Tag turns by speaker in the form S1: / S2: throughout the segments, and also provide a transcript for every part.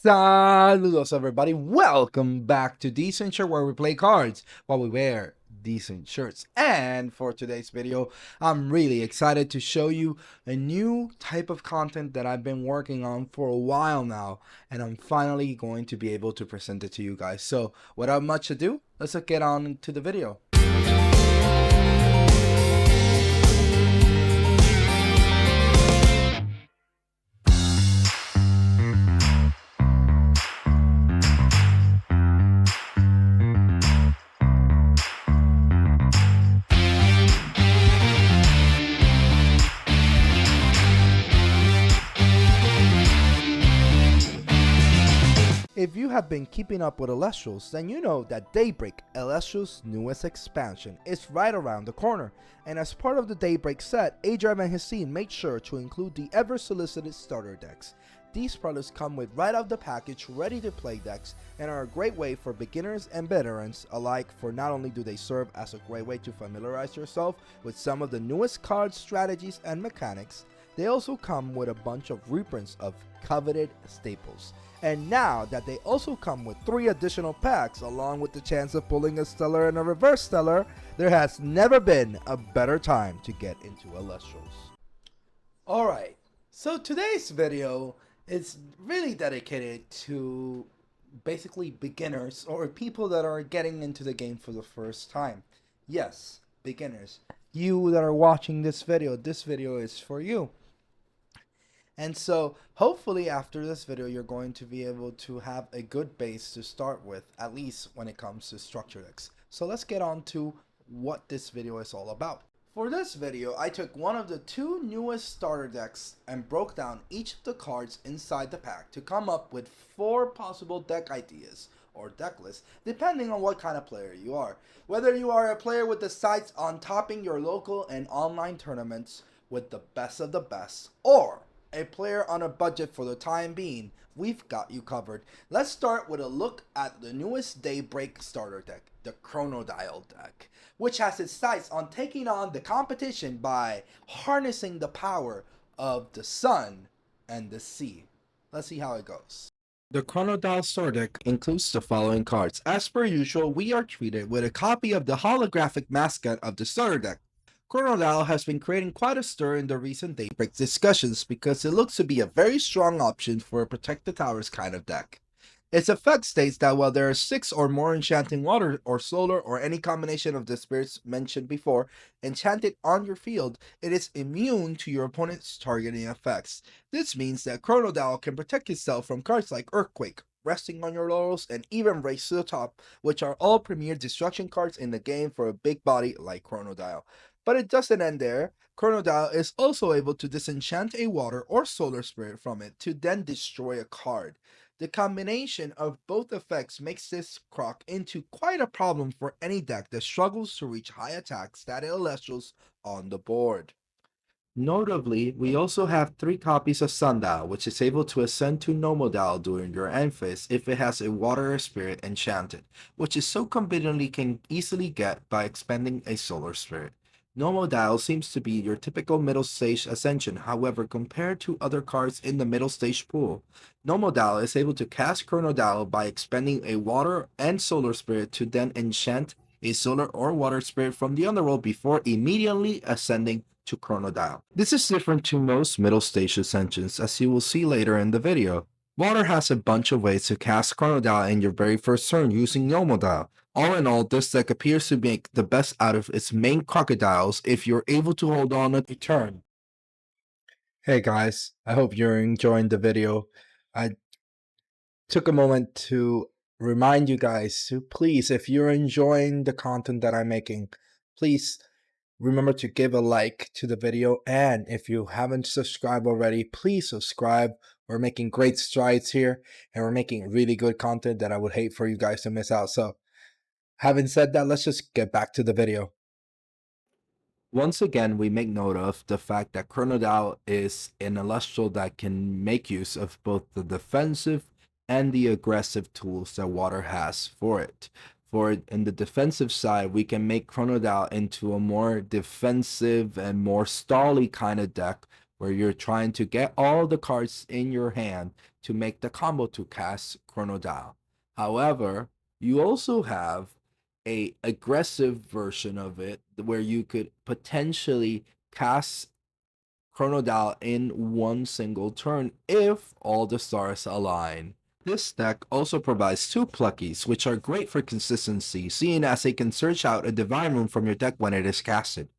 S1: Saludos everybody, welcome back to Decentshirt where we play cards while we wear decent shirts. And for today's video, I'm really excited to show you a new type of content that I've been working on for a while now, and I'm finally going to be able to present it to you guys. So without much ado, let's get on to the video. If you have been keeping up with ELESTRALS, then you know that Daybreak, ELESTRAL's newest expansion, is right around the corner. And as part of the Daybreak set, Adrian and his team made sure to include the ever-solicited starter decks. These products come with right out the package ready-to-play decks and are a great way for beginners and veterans alike, for not only do they serve as a great way to familiarize yourself with some of the newest card strategies and mechanics, they also come with a bunch of reprints of coveted staples. And now that they also come with 3 additional packs along with the chance of pulling a stellar and a reverse stellar, there has never been a better time to get into ELESTRALS. Alright, so today's video is really dedicated to basically beginners or people that are getting into the game for the first time. Yes, beginners. You that are watching this video is for you. And so hopefully after this video you're going to be able to have a good base to start with, at least when it comes to structure decks. So let's get on to what this video is all about. For this video, I took one of the 2 newest starter decks and broke down each of the cards inside the pack to come up with 4 possible deck ideas or deck lists, depending on what kind of player you are. Whether you are a player with the sights on topping your local and online tournaments with the best of the best, or a player on a budget for the time being, we've got you covered. Let's start with a look at the newest Daybreak starter deck, the Chronodile Deck, which has its sights on taking on the competition by harnessing the power of the sun and the sea. Let's see how it goes. The Chronodile Starter Deck includes the following cards. As per usual, we are treated with a copy of the holographic mascot of the starter deck. Chronodile has been creating quite a stir in the recent Daybreak discussions because it looks to be a very strong option for a Protect the Towers kind of deck. Its effect states that while there are 6 or more enchanting water or solar or any combination of the spirits mentioned before enchanted on your field, it is immune to your opponent's targeting effects. This means that Chronodile can protect itself from cards like Earthquake, Resting on Your Laurels, and even Race to the Top, which are all premier destruction cards in the game for a big body like Chronodile. But it doesn't end there. Chronodile is also able to disenchant a water or solar spirit from it to then destroy a card. The combination of both effects makes this croc into quite a problem for any deck that struggles to reach high attack static Elestrals on the board. Notably, we also have 3 copies of Sundial, which is able to ascend to Nomodile during your end phase if it has a water or spirit enchanted, which is so conveniently can easily get by expending a solar spirit. Nomodile seems to be your typical middle stage ascension, however compared to other cards in the middle stage pool, Nomodile is able to cast Chronodile by expending a water and solar spirit to then enchant a solar or water spirit from the underworld before immediately ascending to Chronodile. This is different to most middle stage ascensions, as you will see later in the video. Water has a bunch of ways to cast Chronodile in your very first turn using Nomodile. All in all, this deck appears to make the best out of its main crocodiles if you're able to hold on a turn. Hey guys, I hope you're enjoying the video. I took a moment to remind you guys to please, if you're enjoying the content that I'm making, please remember to give a like to the video, and if you haven't subscribed already, please subscribe. We're making great strides here, and we're making really good content that I would hate for you guys to miss out. So having said that, let's just get back to the video. Once again, we make note of the fact that Chronodile is an Celestial that can make use of both the defensive and the aggressive tools that Water has for it. For in the defensive side, we can make Chronodile into a more defensive and more stally kind of deck where you're trying to get all the cards in your hand to make the combo to cast Chronodile. However, you also have a aggressive version of it where you could potentially cast Chronodile in one single turn if all the stars align. This deck also provides two Pluckies, which are great for consistency, seeing as they can search out a Divine Room from your deck when it is casted.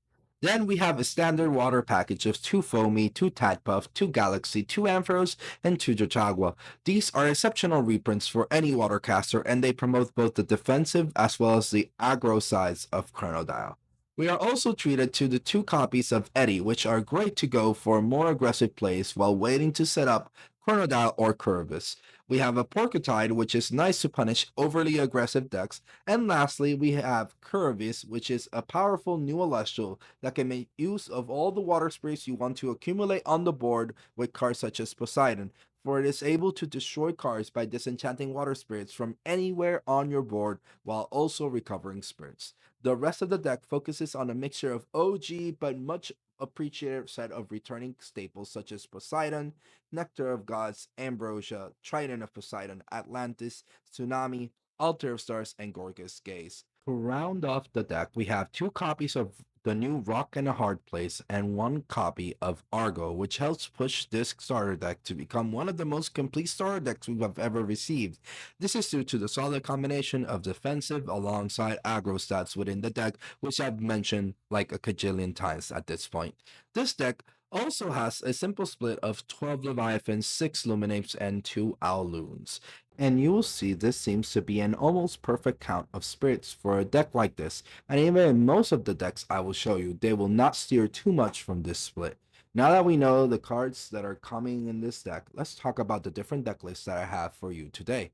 S1: Then we have a standard water package of 2 Foamy, 2 Tadpuff, 2 Galaxy, 2 Ampharos, and 2 Jotagua. These are exceptional reprints for any watercaster, and they promote both the defensive as well as the aggro sides of Chronodile. We are also treated to the 2 copies of Eddie, which are great to go for more aggressive plays while waiting to set up Chronodile or Curvis. We have a Porcutide, which is nice to punish overly aggressive decks. And lastly, we have Curvis, which is a powerful new Celestial that can make use of all the water spirits you want to accumulate on the board with cards such as Poseidon, for it is able to destroy cards by disenchanting water spirits from anywhere on your board while also recovering spirits. The rest of the deck focuses on a mixture of OG but much appreciated set of returning staples such as Poseidon, Nectar of Gods, Ambrosia, Trident of Poseidon, Atlantis, Tsunami, Altar of Stars, and Gorgeous Gaze. To round off the deck, we have 2 copies of the new Rock and a Hard Place and 1 copy of Argo, which helps push this starter deck to become one of the most complete starter decks we have ever received. This is due to the solid combination of defensive alongside aggro stats within the deck, which I've mentioned like a cajillion times at this point. This deck also has a simple split of 12 Leviathans, 6 Luminates, and 2 Owloons. And you will see this seems to be an almost perfect count of spirits for a deck like this, and even in most of the decks I will show you, they will not steer too much from this split. Now that we know the cards that are coming in this deck, let's talk about the different deck lists that I have for you today.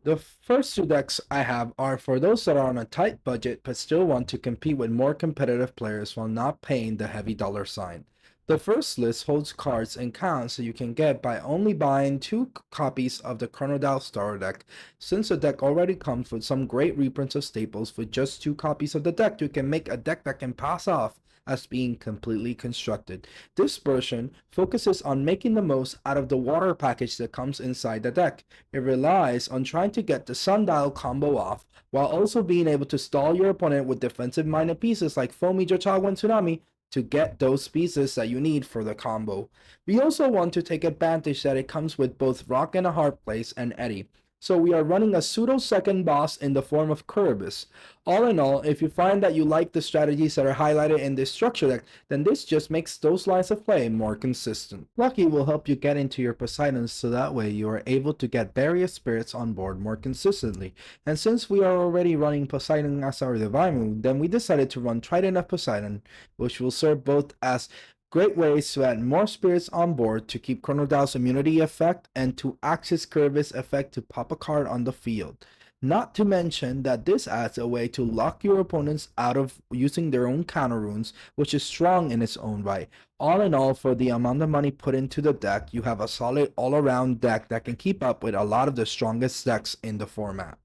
S1: The first 2 decks I have are for those that are on a tight budget but still want to compete with more competitive players while not paying the heavy dollar sign. The first list holds cards and counts that you can get by only buying 2 copies of the Chronodile Starter Deck. Since the deck already comes with some great reprints of staples, with just 2 copies of the deck you can make a deck that can pass off as being completely constructed. This version focuses on making the most out of the water package that comes inside the deck. It relies on trying to get the Sundial combo off, while also being able to stall your opponent with defensive-minded pieces like Foamy, Jotagua, and Tsunami to get those pieces that you need for the combo. We also want to take advantage that it comes with both Rock and a Hard Place and Eddie. So we are running a pseudo second boss in the form of Curvis. All in all, if you find that you like the strategies that are highlighted in this structure deck, then this just makes those lines of play more consistent. Lucky will help you get into your Poseidons so that way you are able to get various spirits on board more consistently. And since we are already running Poseidon as our divine move, then we decided to run Trident of Poseidon, which will serve both as great ways to add more spirits on board to keep Chronodile's immunity effect and to access Curvis effect to pop a card on the field. Not to mention that this adds a way to lock your opponents out of using their own counter runes, which is strong in its own right. All in all, for the amount of money put into the deck, you have a solid all-around deck that can keep up with a lot of the strongest decks in the format.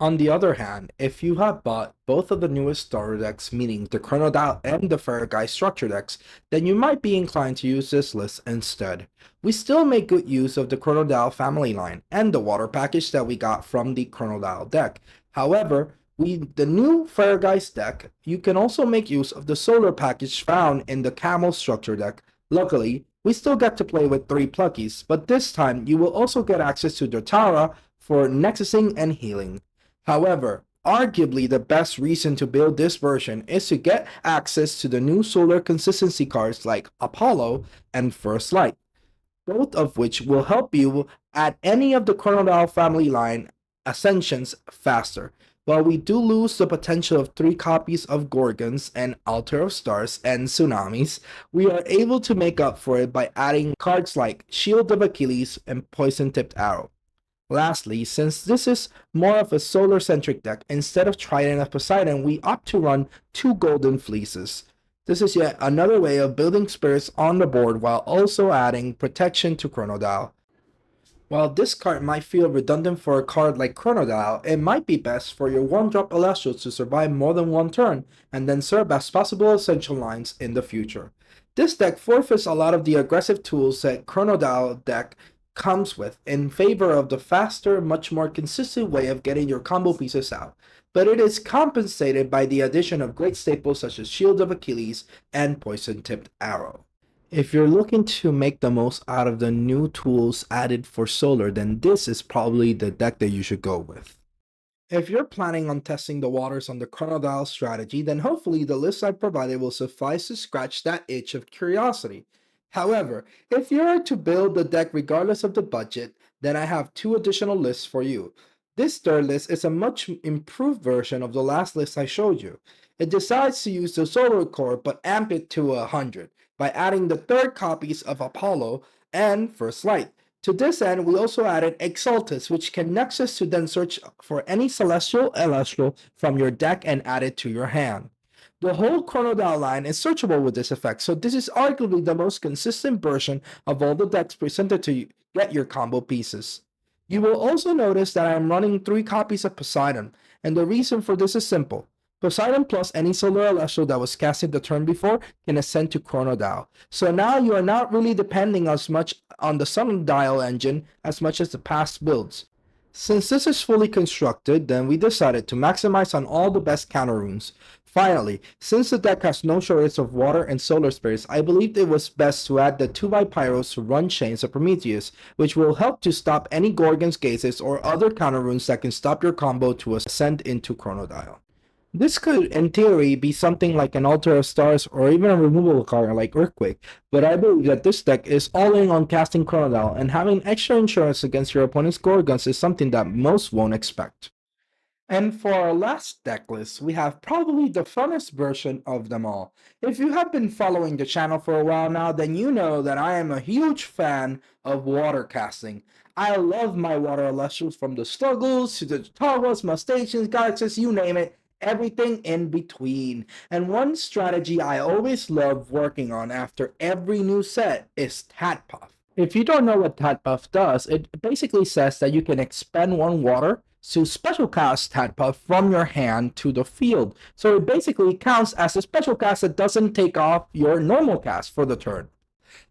S1: On the other hand, if you have bought both of the newest starter decks, meaning the Chronodile and the Farragai structure decks, then you might be inclined to use this list instead. We still make good use of the Chronodile family line and the water package that we got from the Chronodile deck. However, the new Farragai's deck, you can also make use of the solar package found in the Camel structure deck. Luckily, we still get to play with 3 Pluckies, but this time you will also get access to Dotara for Nexusing and healing. However, arguably the best reason to build this version is to get access to the new solar consistency cards like Apollo and First Light, both of which will help you at any of the Chronodile family line ascensions faster. While we do lose the potential of 3 copies of Gorgons and Altar of Stars and Tsunamis, we are able to make up for it by adding cards like Shield of Achilles and Poison Tipped Arrow. Lastly, since this is more of a solar-centric deck, instead of Trident of Poseidon, we opt to run 2 Golden Fleeces. This is yet another way of building spirits on the board while also adding protection to Chronodile. While this card might feel redundant for a card like Chronodile, it might be best for your 1-drop ELESTRALS to survive more than one turn, and then serve as possible essential lines in the future. This deck forfeits a lot of the aggressive tools that Chronodile Deck comes with in favor of the faster, much more consistent way of getting your combo pieces out, but it is compensated by the addition of great staples such as Shield of Achilles and Poison-Tipped Arrow. If you're looking to make the most out of the new tools added for Solar, then this is probably the deck that you should go with. If you're planning on testing the waters on the Chronodile strategy, then hopefully the list I provided will suffice to scratch that itch of curiosity. However, if you are to build the deck regardless of the budget, then I have 2 additional lists for you. This third list is a much improved version of the last list I showed you. It decides to use the Solar Core but amp it to 100 by adding the 3rd copies of Apollo and First Light. To this end, we also added Exaltus, which can Nexus to then search for any Celestial Celestial from your deck and add it to your hand. The whole Chronodile line is searchable with this effect, so this is arguably the most consistent version of all the decks presented to you get your combo pieces. You will also notice that I am running 3 copies of Poseidon, and the reason for this is simple. Poseidon plus any Solar Celestial that was casted the turn before can ascend to Chronodile. So now you are not really depending as much on the Sundial engine as much as the past builds. Since this is fully constructed, then we decided to maximize on all the best counter runes. Finally, since the deck has no shortage of water and solar spirits, I believed it was best to add the 2x Pyros to run Chains of Prometheus, which will help to stop any Gorgon's Gazes or other counter runes that can stop your combo to ascend into Chronodile. This could, in theory, be something like an Altar of Stars or even a removable card like Earthquake, but I believe that this deck is all in on casting Chronodile, and having extra insurance against your opponent's Gorgons is something that most won't expect. And for our last deck list, we have probably the funnest version of them all. If you have been following the channel for a while now, then you know that I am a huge fan of water casting. I love my water Celestials, from the Struggles to the Tawas, Mustachians, Galaxies, you name it. Everything in between. And one strategy I always love working on after every new set is Tadpuff. If you don't know what Tadpuff does, it basically says that you can expend 1 water to special cast Tadpuff from your hand to the field. So it basically counts as a special cast that doesn't take off your normal cast for the turn.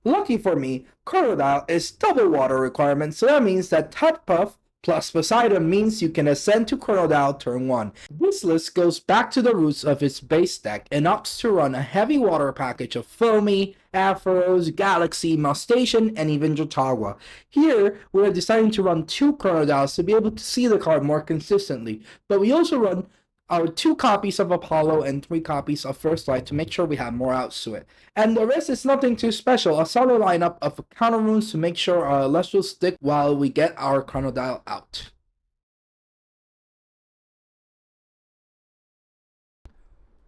S1: Lucky for me, Chronodile is double water requirement, so that means that Tadpuff plus Poseidon means you can ascend to Chronodile turn 1. This list goes back to the roots of its base deck and opts to run a heavy water package of Foamy, Ampharos, Galaxy, Mustachian, and even Jotawa. Here, we are deciding to run 2 Chronodiles to be able to see the card more consistently, but we also run our 2 copies of Apollo and 3 copies of First Light to make sure we have more outs to it. And the rest is nothing too special, a solid lineup of counter runes to make sure our Celestials stick while we get our Chronodile out.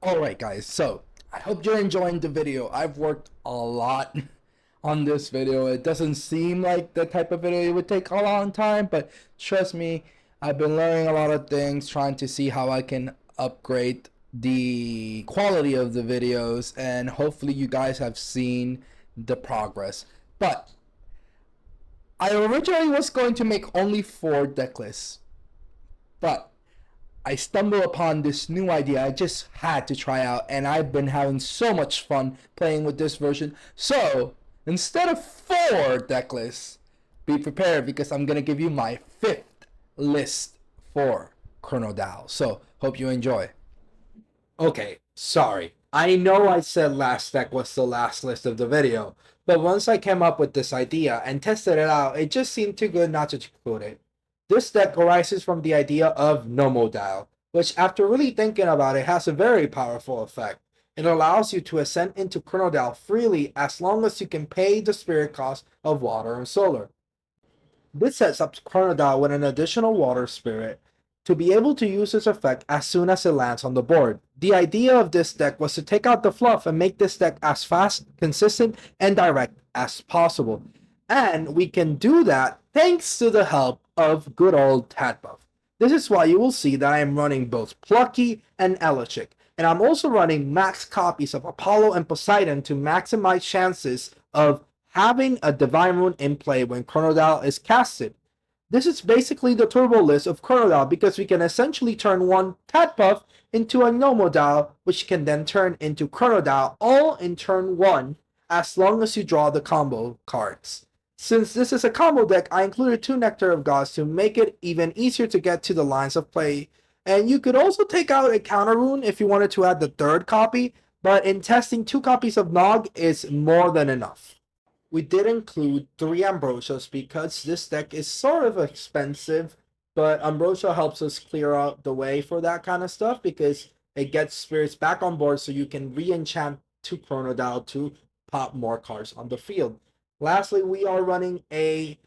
S1: Alright guys, so I hope you're enjoying the video. I've worked a lot on this video. It doesn't seem like the type of video it would take a long time, but trust me, I've been learning a lot of things, trying to see how I can upgrade the quality of the videos, and hopefully you guys have seen the progress. But I originally was going to make only 4 deck lists, but I stumbled upon this new idea I just had to try out, and I've been having so much fun playing with this version. So instead of 4 deck lists, be prepared, because I'm gonna give you my 5th list for Chronodile. So hope you enjoy. Okay, sorry. I know I said last deck was the last list of the video, but once I came up with this idea and tested it out, it just seemed too good not to include it. This deck arises from the idea of Nomodile, which after really thinking about it has a very powerful effect. It allows you to ascend into Chronodile freely as long as you can pay the spirit cost of water and solar. This sets up Chronodile with an additional water spirit to be able to use this effect as soon as it lands on the board. The idea of this deck was to take out the fluff and make this deck as fast, consistent, and direct as possible. And we can do that thanks to the help of good old Tadpuff. This is why you will see that I am running both Plucky and Elechic, and I'm also running max copies of Apollo and Poseidon to maximize chances of having a Divine Rune in play when Chronodile is casted. This is basically the turbo list of Chronodile because we can essentially turn one Tadpuff into a Nomodile, which can then turn into Chronodile all in turn 1 as long as you draw the combo cards. Since this is a combo deck, I included 2 Nectar of Gods to make it even easier to get to the lines of play. And you could also take out a counter rune if you wanted to add the 3rd copy, but in testing 2 copies of Nog is more than enough. We did include 3 Ambrosias because this deck is sort of expensive, but Ambrosia helps us clear out the way for that kind of stuff because it gets spirits back on board so you can re-enchant 2 Chronodile to pop more cards on the field. Lastly, we are running a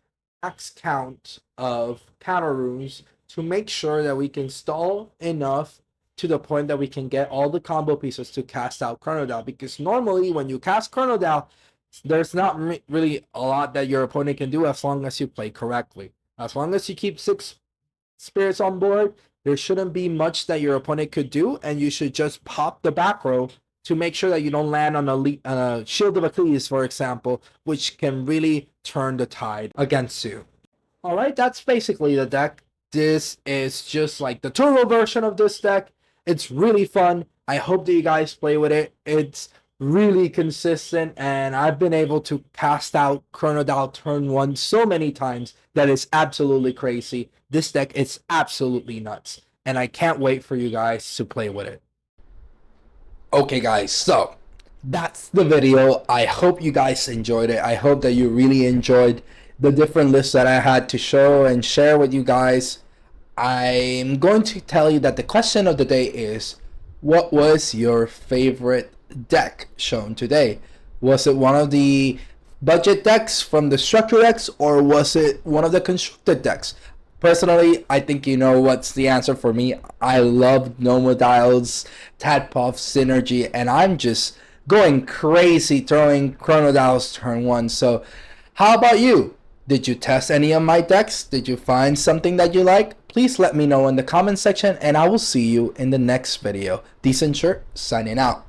S1: max count of counter runes to make sure that we can stall enough to the point that we can get all the combo pieces to cast out Chronodile, because normally when you cast Chronodile, there's not really a lot that your opponent can do as long as you play correctly. As long as you keep 6 spirits on board, there shouldn't be much that your opponent could do, and you should just pop the back row to make sure that you don't land on a Shield of Achilles, for example, which can really turn the tide against you. Alright, that's basically the deck. This is just like the turbo version of this deck. It's really fun. I hope that you guys play with it. It's really consistent, and I've been able to cast out Chronodile turn 1 so many times that it's absolutely crazy. This deck is absolutely nuts, and I can't wait for you guys to play with it. Okay guys, so that's the video. I hope you guys enjoyed it. I hope that you really enjoyed the different lists that I had to show and share with you guys. I'm going to tell you that the question of the day is, what was your favorite deck shown today? Was it one of the budget decks from the structure decks, or was it one of the constructed decks? Personally, I think you know what's the answer for me. I love Nomodile's Tadpuff synergy, and I'm just going crazy throwing Chronodiles turn 1. So how about you? Did you test any of my decks? Did you find something that you like? Please let me know in the comment section, and I will see you in the next video. Decentshirt signing out.